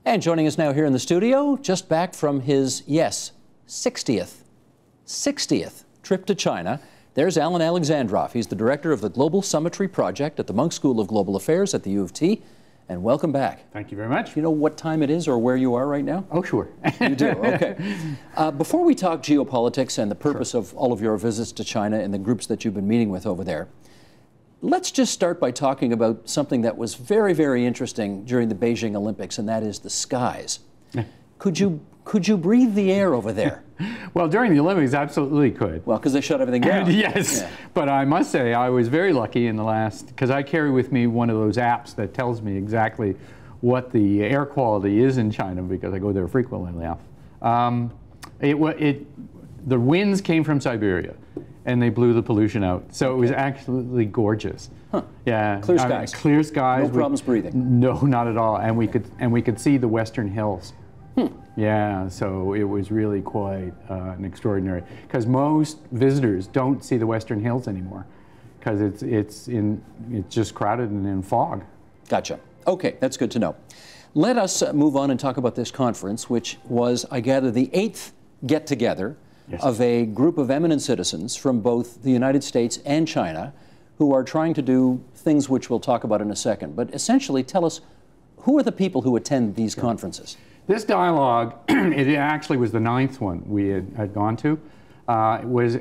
And joining us now here in the studio, just back from his, yes, 60th trip to China, there's Alan Alexandroff. He's the director of the Global Summitry Project at the Munk School of Global Affairs at the U of T. And welcome back. Thank you very much. Do you know what time it is or where you are right now? Oh, sure. You do, okay. Before we talk geopolitics and the purpose of all of your visits to China and the groups that you've been meeting with over there, let's just start by talking about something that was very, very interesting during the Beijing Olympics, and that is the skies. Could you breathe the air over there? Well, during the Olympics, absolutely could. Well, because they shut everything down. Yes, yeah. But I must say I was very lucky in the last, because I carry with me one of those apps that tells me exactly what the air quality is in China, because I go there frequently now. The winds came from Siberia, and they blew the pollution out. So it was absolutely gorgeous. Huh. Yeah. Clear skies. Clear skies. No problems breathing. No, not at all. And we could see the Western Hills. Yeah, so it was really quite an extraordinary, because most visitors don't see the Western Hills anymore, because it's just crowded and in fog. Gotcha. Okay, that's good to know. Let us move on and talk about this conference, which was, I gather, the 8th get-together of a group of eminent citizens from both the United States and China who are trying to do things which we'll talk about in a second. But essentially, tell us, who are the people who attend these conferences? This dialogue, it actually was the 9th one we had gone to,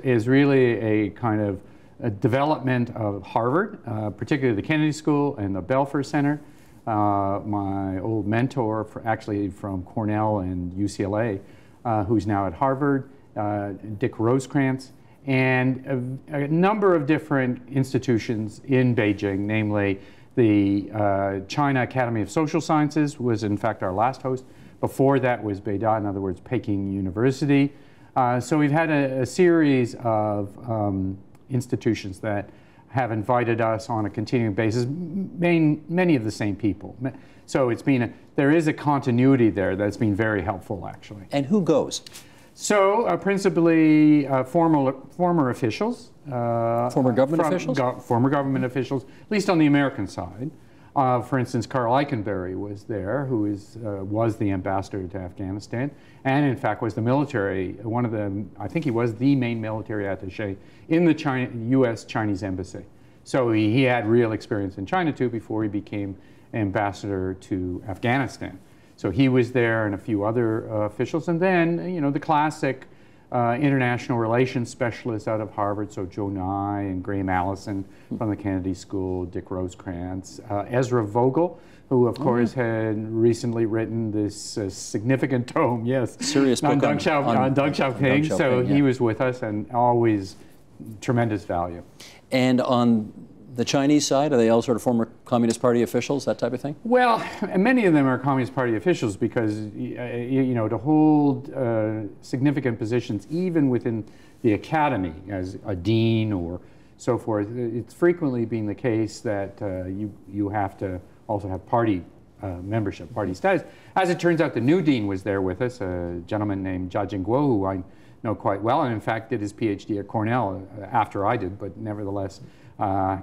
is really a kind of a development of Harvard, particularly the Kennedy School and the Belfer Center. My old mentor, actually from Cornell and UCLA, who's now at Harvard, Dick Rosecrans, and a number of different institutions in Beijing, namely the China Academy of Social Sciences was in fact our last host. Before that was Beida, in other words, Peking University. So we've had a series of institutions that have invited us on a continuing basis, many of the same people. So it's been there is a continuity there that's been very helpful, actually. And who goes? So principally former officials. Former government officials? Former government officials, at least on the American side. For instance, Carl Eikenberry was there, who was the ambassador to Afghanistan, and in fact was the military, I think he was the main military attaché in the U.S.-Chinese embassy. So he had real experience in China too before he became ambassador to Afghanistan. So he was there and a few other officials, and then, you know, the classic international relations specialists out of Harvard, so Joe Nye and Graham Allison from the Kennedy School, Dick Rosecrans, Ezra Vogel, who of course had recently written this significant tome, serious book on Deng Xiaoping. So he was with us, and always tremendous value. And on the Chinese side, are they all sort of former Communist Party officials, that type of thing? Well, many of them are Communist Party officials because, you know, to hold significant positions, even within the academy as a dean or so forth, it's frequently been the case that you have to also have party membership, party status. As it turns out, the new dean was there with us, a gentleman named Jia Jingguo, who I know quite well, and in fact did his PhD at Cornell after I did, but nevertheless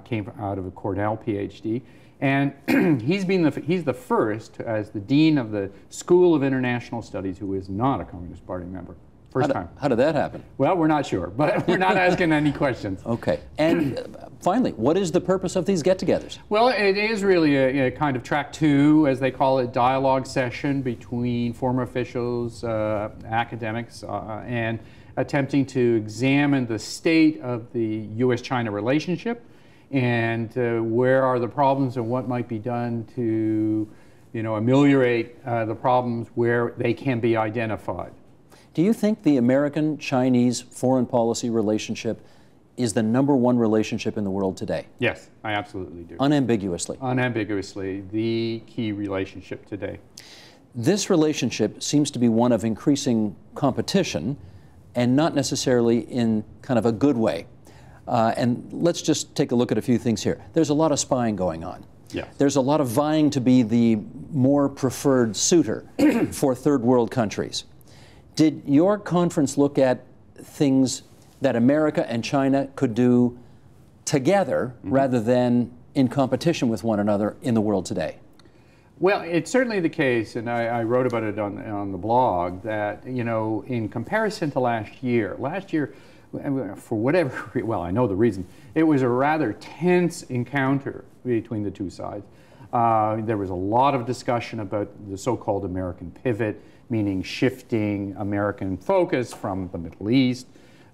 came out of a Cornell PhD. And he's the first, as the dean of the School of International Studies, who is not a Communist Party member. First time. How did that happen? Well, we're not sure, but we're not asking any questions. Okay. And finally, what is the purpose of these get-togethers? Well, it is really a kind of track 2, as they call it, dialogue session between former officials, academics, and attempting to examine the state of the U.S.-China relationship and where are the problems and what might be done to, you know, ameliorate the problems where they can be identified. Do you think the American-Chinese foreign policy relationship is the #1 relationship in the world today? Yes, I absolutely do. Unambiguously? Unambiguously, the key relationship today. This relationship seems to be one of increasing competition, and not necessarily in kind of a good way. And let's just take a look at a few things here. There's a lot of spying going on. Yes. There's a lot of vying to be the more preferred suitor for third world countries. Did your conference look at things that America and China could do together rather than in competition with one another in the world today? Well, it's certainly the case, and I wrote about it on the blog, that, you know, in comparison to last year, for whatever, well, I know the reason, it was a rather tense encounter between the two sides. There was a lot of discussion about the so-called American pivot, meaning shifting American focus from the Middle East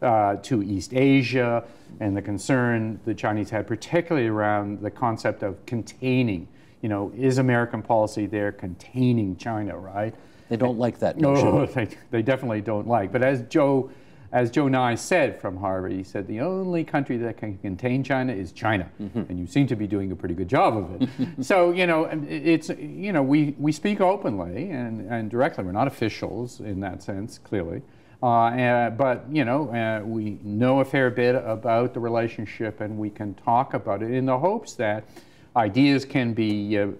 to East Asia, and the concern the Chinese had particularly around the concept of containing. You know, is American policy there containing China, right? They don't like that notion. No, they definitely don't like. But as Joe Nye said from Harvard, he said the only country that can contain China is China, and you seem to be doing a pretty good job of it. So, you know, it's, you know, we speak openly and directly. We're not officials in that sense, clearly. But, you know, we know a fair bit about the relationship, and we can talk about it in the hopes that ideas can be, you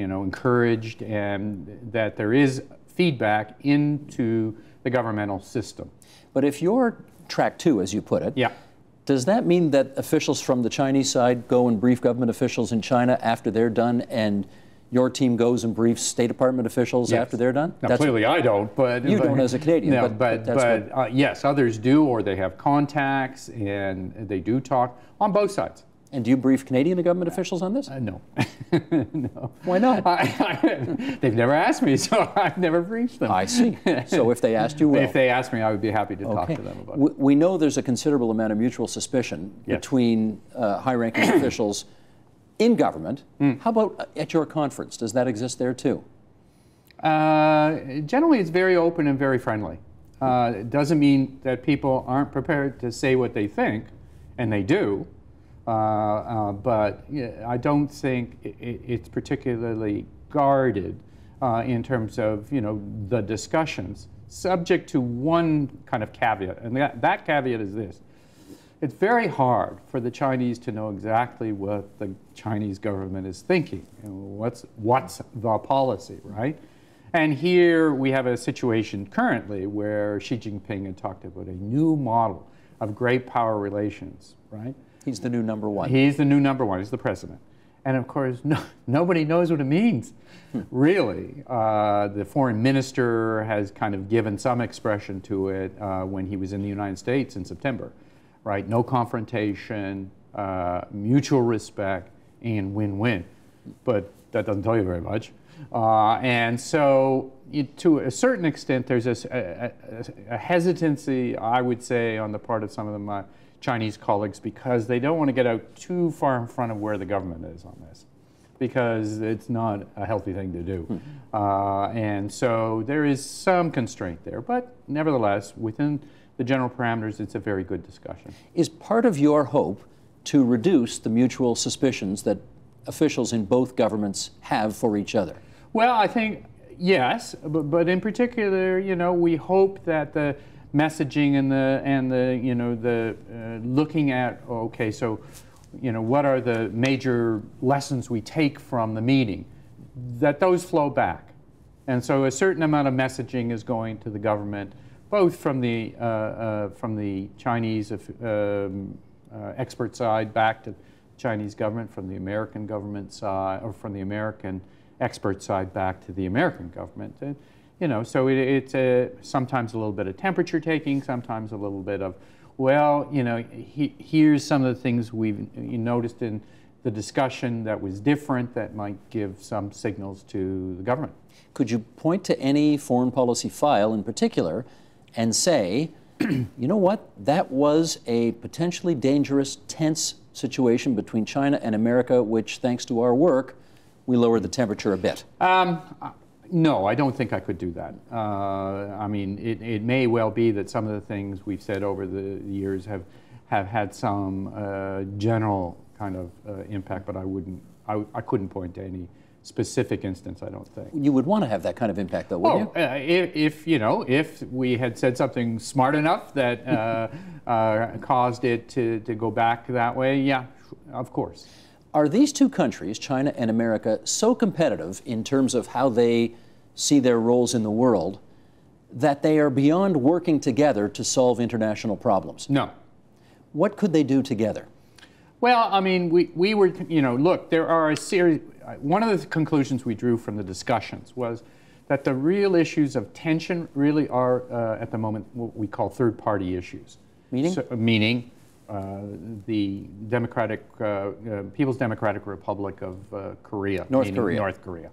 know, encouraged, and that there is feedback into the governmental system. But if you're track 2, as you put it, yeah. Does that mean that officials from the Chinese side go and brief government officials in China after they're done, and your team goes and briefs State Department officials after they're done? Now, clearly I don't, but... You don't as a Canadian, no, but yes, others do, or they have contacts, and they do talk on both sides. And do you brief Canadian government officials on this? No. No. Why not? They've never asked me, so I've never briefed them. I see. So if they asked you, well. If they asked me, I would be happy to talk to them about it. We know there's a considerable amount of mutual suspicion between high-ranking officials in government. How about at your conference? Does that exist there too? Generally, it's very open and very friendly. It doesn't mean that people aren't prepared to say what they think, and they do. But I don't think it's particularly guarded in terms of, you know, the discussions, subject to one kind of caveat, and that caveat is this. It's very hard for the Chinese to know exactly what the Chinese government is thinking, and what's the policy, right? And here we have a situation currently where Xi Jinping had talked about a new model of great power relations, right? He's the new number one. He's the new number one. He's the president. And of course, nobody knows what it means, really. The foreign minister has kind of given some expression to it when he was in the United States in September, right? No confrontation, mutual respect, and win-win. But that doesn't tell you very much. And so, to a certain extent, there's a hesitancy, I would say, on the part of some of my Chinese colleagues, because they don't want to get out too far in front of where the government is on this, because it's not a healthy thing to do. And so there is some constraint there, but nevertheless, within the general parameters, it's a very good discussion. Is part of your hope to reduce the mutual suspicions that officials in both governments have for each other? Well, I think yes, but in particular, you know, we hope that the messaging and the you know, the looking at, okay, so, you know, what are the major lessons we take from the meeting, that those flow back. And so a certain amount of messaging is going to the government, both from the Chinese expert side back to the Chinese government, from the American government side, or from the American expert side back to the American government. And, you know, so it's sometimes a little bit of temperature taking, sometimes a little bit of, well, you know, here's some of the things we've noticed in the discussion that was different, that might give some signals to the government. Could you point to any foreign policy file in particular and say, you know what, that was a potentially dangerous, tense situation between China and America, which, thanks to our work, we lowered the temperature a bit? No, I don't think I could do that. I mean, it may well be that some of the things we've said over the years have had some general kind of impact, but I couldn't point to any specific instance, I don't think. You would want to have that kind of impact, though, wouldn't you? If you know, if we had said something smart enough that caused it to go back that way, yeah, of course. Are these two countries, China and America, so competitive in terms of how they see their roles in the world that they are beyond working together to solve international problems? No. What could they do together? Well, I mean, we were, you know, look, there are a series, one of the conclusions we drew from the discussions was that the real issues of tension really are, at the moment, what we call third-party issues. Meaning? So, meaning the People's Democratic Republic of Korea. North Korea. North Korea.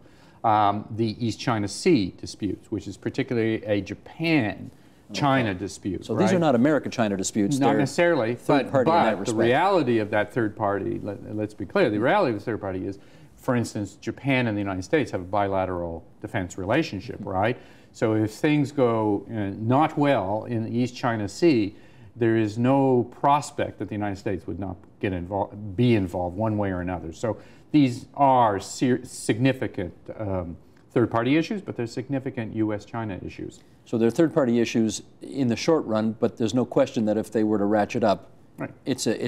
The East China Sea disputes, which is particularly a Japan-China dispute. So right? these are not America-China disputes. Not necessarily, third party in that the respect. reality of that third party, let's be clear, the reality of the third party is, for instance, Japan and the United States have a bilateral defense relationship, right? So if things go not well in the East China Sea, there is no prospect that the United States would not be involved one way or another. So these are significant third-party issues, but they're significant U.S.-China issues. So they're third-party issues in the short run, but there's no question that if they were to ratchet up, right. It's an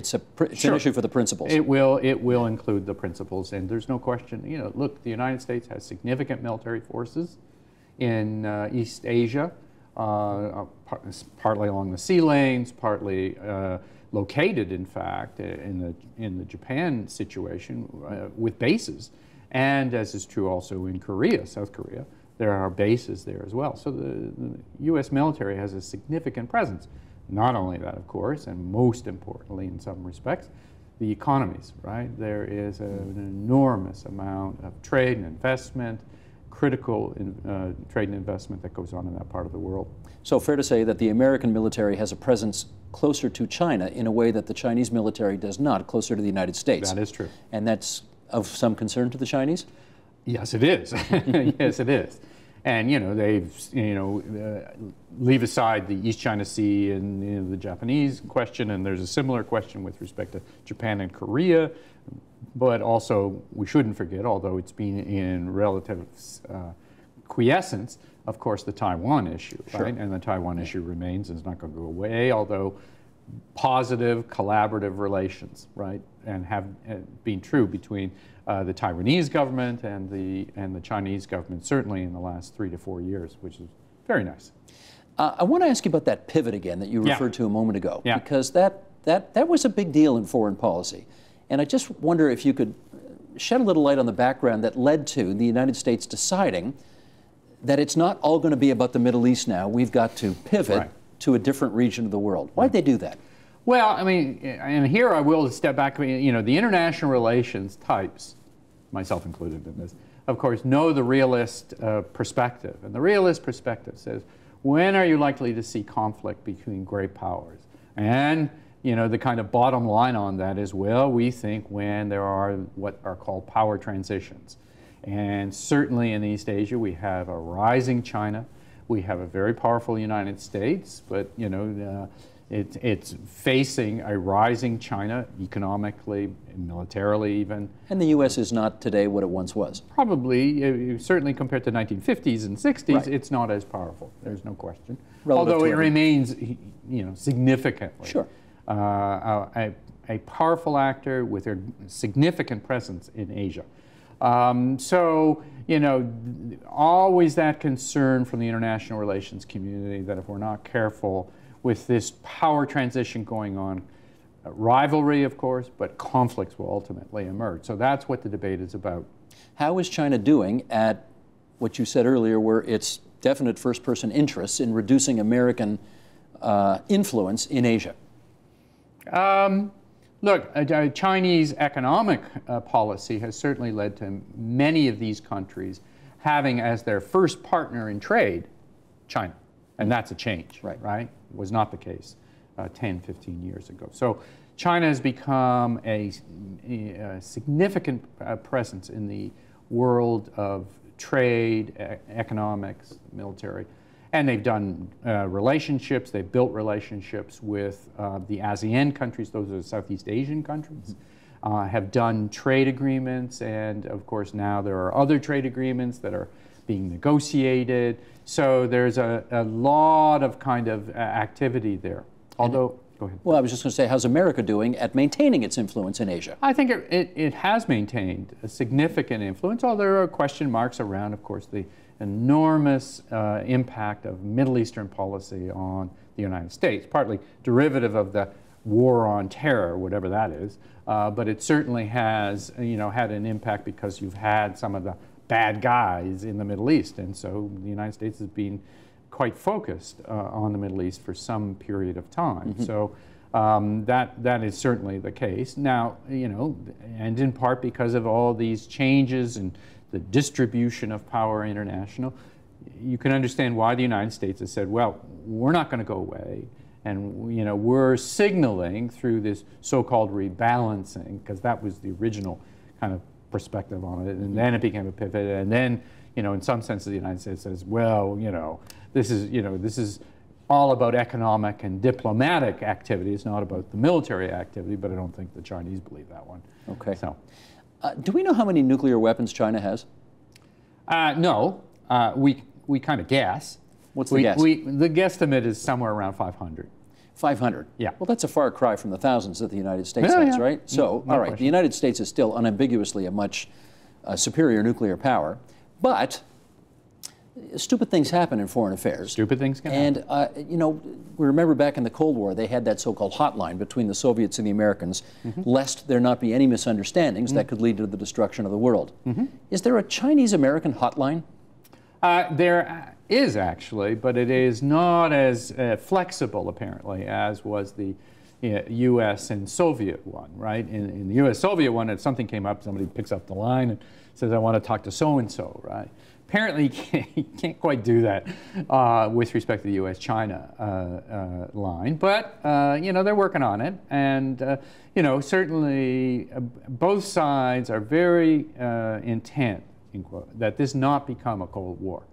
Sure. issue for the principals. It will include the principles, and there's no question. You know, look, the United States has significant military forces in East Asia, partly along the sea lanes, partly located, in fact, in the Japan situation with bases, and as is true also in Korea, South Korea, there are bases there as well. So the U.S. military has a significant presence. Not only that, of course, and most importantly in some respects, the economies, right? There is an enormous amount of trade and investment, critical trade and investment that goes on in that part of the world. So fair to say that the American military has a presence closer to China in a way that the Chinese military does not, closer to the United States. That is true. And that's of some concern to the Chinese? Yes, it is. Yes, it is. And leave aside the East China Sea and the Japanese question, and there's a similar question with respect to Japan and Korea. But also, we shouldn't forget, although it's been in relative quiescence, of course, the Taiwan issue, Sure. right? And the Taiwan issue remains and is not going to go away, although positive, collaborative relations, right, and have been true between the Taiwanese government and the Chinese government, certainly in the last 3 to 4 years, which is very nice. I want to ask you about that pivot again that you referred to a moment ago, Yeah. because that was a big deal in foreign policy. And I just wonder if you could shed a little light on the background that led to the United States deciding that it's not all going to be about the Middle East now. We've got to pivot Right. to a different region of the world. Why'd they do that? Well, I mean, and here I will step back. You know, the international relations types, myself included in this, of course, know the realist perspective. And the realist perspective says, when are you likely to see conflict between great powers? And, you know, the kind of bottom line on that is, well, we think when there are what are called power transitions. And certainly in East Asia, we have a rising China. We have a very powerful United States, but, you know, it's facing a rising China economically, militarily even. And the U.S. is not today what it once was. Probably, certainly compared to 1950s and 60s, Right. It's not as powerful. There's no question. Relative Although to it remains, you know, significantly. Sure. A powerful actor with a significant presence in Asia. So, you know, always that concern from the international relations community that if we're not careful with this power transition going on, rivalry, of course, but conflicts will ultimately emerge. So that's what the debate is about. How is China doing at what you said earlier, where its definite first-person interests in reducing American influence in Asia? Look, Chinese economic policy has certainly led to many of these countries having as their first partner in trade China. And that's a change, right? Was not the case 10, 15 years ago. So China has become a significant presence in the world of trade, economics, military. And they've done relationships, they've built relationships with the ASEAN countries, those are the Southeast Asian countries, have done trade agreements, and of course now there are other trade agreements that are being negotiated. So there's a lot of kind of activity there. Although, go ahead. Well, I was just going to say, how's America doing at maintaining its influence in Asia? I think it has maintained a significant influence, although there are question marks around, of course, the enormous impact of Middle Eastern policy on the United States, partly derivative of the war on terror, whatever that is, but it certainly has, had an impact because you've had some of the bad guys in the Middle East, and so the United States has been quite focused on the Middle East for some period of time. So that is certainly the case. Now, and in part because of all these changes and the distribution of power international, you can understand why the United States has said, well, we're not going to go away. And we're signaling through this so-called rebalancing, because that was the original kind of perspective on it, and then it became a pivot, and then in some senses the United States says, well, this is all about economic and diplomatic activity. It's not about the military activity, but I don't think the Chinese believe that one. Okay. So, do we know how many nuclear weapons China has? No, we kind of guess. What's the guess? The guesstimate is somewhere around 500. 500. Yeah. Well, that's a far cry from the thousands that the United States has, right? So, all right, question. the United States is still unambiguously a much superior nuclear power, but stupid things happen in foreign affairs. Stupid things can happen. And, we remember back in the Cold War, they had that so-called hotline between the Soviets and the Americans, lest there not be any misunderstandings that could lead to the destruction of the world. Is there a Chinese-American hotline? There is actually, but it is not as flexible, apparently, as was the U.S. and Soviet one, right? In the U.S.-Soviet one, if something came up, somebody picks up the line and says, I want to talk to so-and-so, right? Apparently, you can't quite do that with respect to the U.S.-China line, but, they're working on it, and, certainly both sides are very intent, in quote, that this not become a Cold War.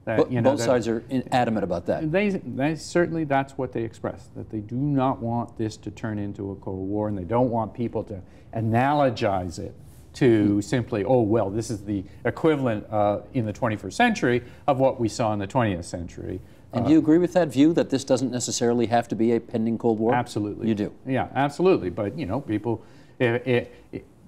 That, both sides are adamant about that. They certainly, that's what they express, that they do not want this to turn into a Cold War, and they don't want people to analogize it to simply, oh, well, this is the equivalent in the 21st century of what we saw in the 20th century. And do you agree with that view, that this doesn't necessarily have to be a pending Cold War? Absolutely. You do? Yeah, absolutely. But, people, the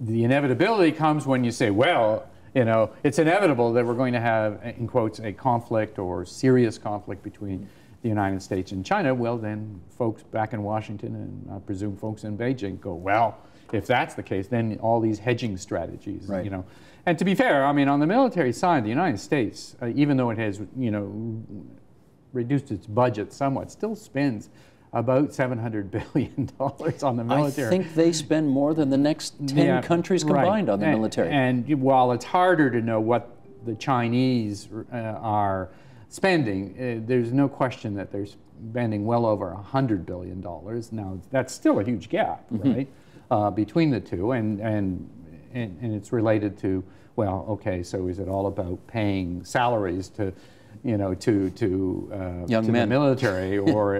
inevitability comes when you say, well, it's inevitable that we're going to have, in quotes, a conflict or serious conflict between the United States and China. Well, then folks back in Washington, and I presume folks in Beijing, go, well, if that's the case, then all these hedging strategies, right. And to be fair, I mean, on the military side, the United States, even though it has, reduced its budget somewhat, still spends about $700 billion on the military. I think they spend more than the next 10 countries combined on the military. And while it's harder to know what the Chinese are spending, there's no question that they're spending well over $100 billion. Now, that's still a huge gap, right, between the two, and it's related to, well, okay, so is it all about paying salaries to the military, or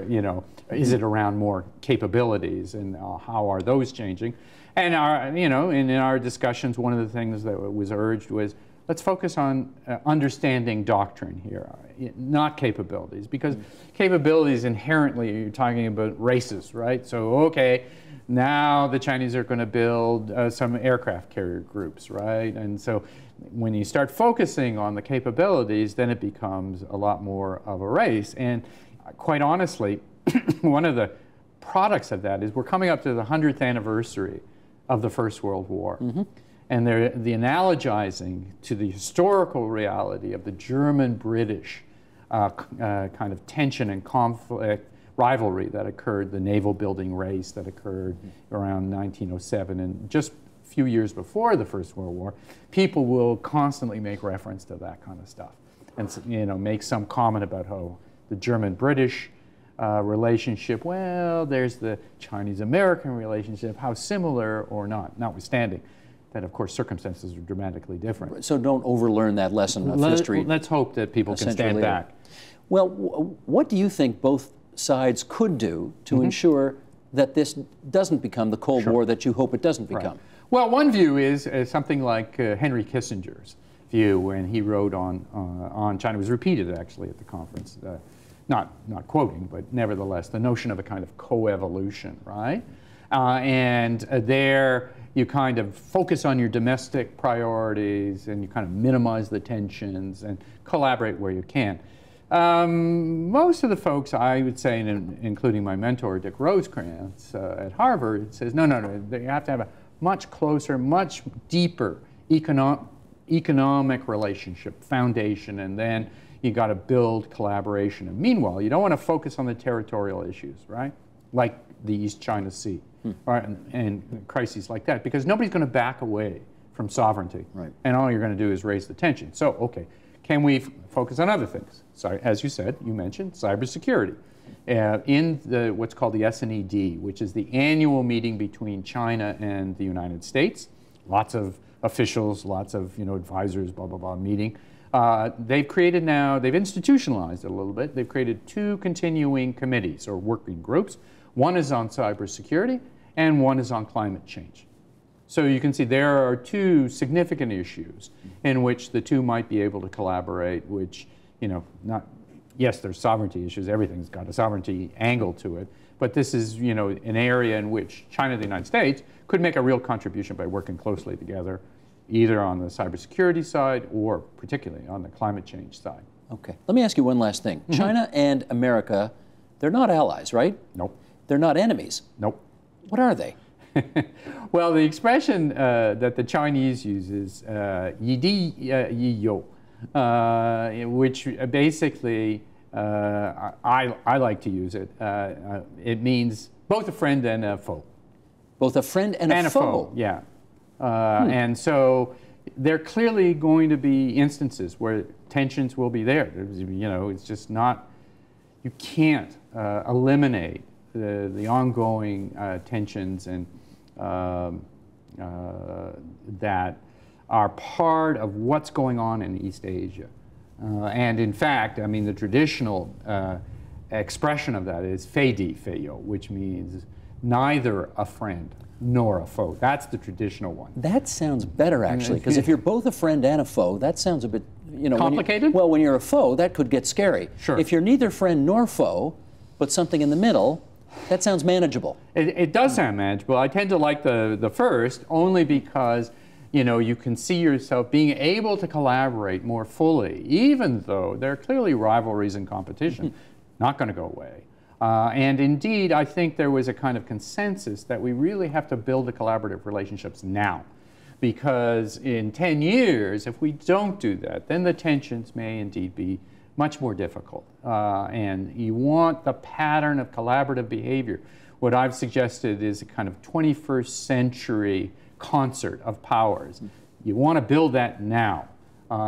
is it around more capabilities, and how are those changing? And in our discussions, one of the things that was urged was, let's focus on understanding doctrine here, not capabilities, because capabilities inherently, you're talking about races, right? So, okay, now the Chinese are going to build some aircraft carrier groups, right? And so when you start focusing on the capabilities, then it becomes a lot more of a race. And quite honestly, one of the products of that is we're coming up to the 100th anniversary of the First World War. And the analogizing to the historical reality of the German-British kind of tension and conflict, rivalry that occurred, the naval building race that occurred around 1907, and just a few years before the First World War, people will constantly make reference to that kind of stuff, and make some comment about how the German-British relationship, well, there's the Chinese-American relationship, how similar or not, notwithstanding that, of course, circumstances are dramatically different. So don't overlearn that lesson of history. Let's hope that people can stand back. Well, what do you think both sides could do to ensure that this doesn't become the Cold War that you hope it doesn't become? Right. Well, one view is something like Henry Kissinger's view when he wrote on China. It was repeated, actually, at the conference. Not quoting, but nevertheless, the notion of a kind of coevolution, right? And there you kind of focus on your domestic priorities, and you kind of minimize the tensions and collaborate where you can. Most of the folks, I would say, including my mentor, Dick Rosecrans at Harvard, says, no, they have to have a much closer, much deeper economic relationship foundation, and then you got to build collaboration. And meanwhile, you don't want to focus on the territorial issues, right? Like the East China Sea, right? And crises like that, because nobody's going to back away from sovereignty. Right. And all you're going to do is raise the tension. So, okay, can we focus on other things? So, as you said, you mentioned cybersecurity. In what's called the SNED, which is the annual meeting between China and the United States, lots of officials, lots of advisors, blah, blah, blah, meeting. They've created now, they've institutionalized it a little bit. They've created 2 continuing committees or working groups. One is on cybersecurity and one is on climate change. So you can see there are 2 significant issues in which the 2 might be able to collaborate, which, yes, there's sovereignty issues, everything's got a sovereignty angle to it, but this is, an area in which China and the United States could make a real contribution by working closely together, either on the cybersecurity side or particularly on the climate change side. Okay. Let me ask you one last thing. China and America, they're not allies, right? Nope. They're not enemies. Nope. What are they? Well, the expression that the Chinese use is yi di yi yo, which basically, I like to use it. It means both a friend and a foe. Both a friend and a foe? Yeah. And so there are clearly going to be instances where tensions will be there. It's just not, you can't eliminate the ongoing tensions and that are part of what's going on in East Asia. And in fact, I mean, the traditional expression of that is fei di fei yo, which means neither a friend nor a foe. That's the traditional one. That sounds better, actually, because if you're both a friend and a foe, that sounds a bit, complicated? When you're a foe, that could get scary. Sure. If you're neither friend nor foe, but something in the middle, that sounds manageable. It does sound manageable. I tend to like the first only because you can see yourself being able to collaborate more fully, even though there are clearly rivalries and competition. Not going to go away. And indeed, I think there was a kind of consensus that we really have to build the collaborative relationships now. Because in 10 years, if we don't do that, then the tensions may indeed be much more difficult. And you want the pattern of collaborative behavior. What I've suggested is a kind of 21st century concert of powers. You want to build that now,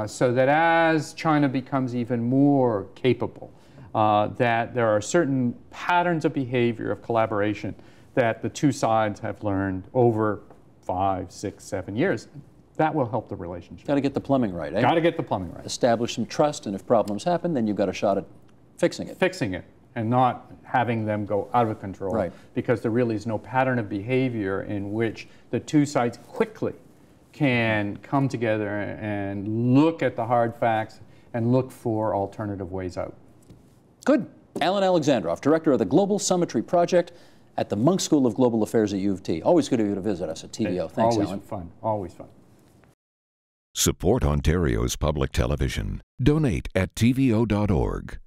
so that as China becomes even more capable, that there are certain patterns of behavior of collaboration that the 2 sides have learned over 5, 6, 7 years. That will help the relationship. Got to get the plumbing right, eh? Got to get the plumbing right. Establish some trust, and if problems happen, then you've got a shot at fixing it. Fixing it, and not having them go out of control. Right. Because there really is no pattern of behavior in which the 2 sides quickly can come together and look at the hard facts and look for alternative ways out. Good. Alan Alexandroff, Director of the Global Summitry Project at the Munk School of Global Affairs at U of T. Always good of you to visit us at TVO. Thanks, Alan. Alan. Always fun. Always fun. Support Ontario's public television. Donate at tvo.org.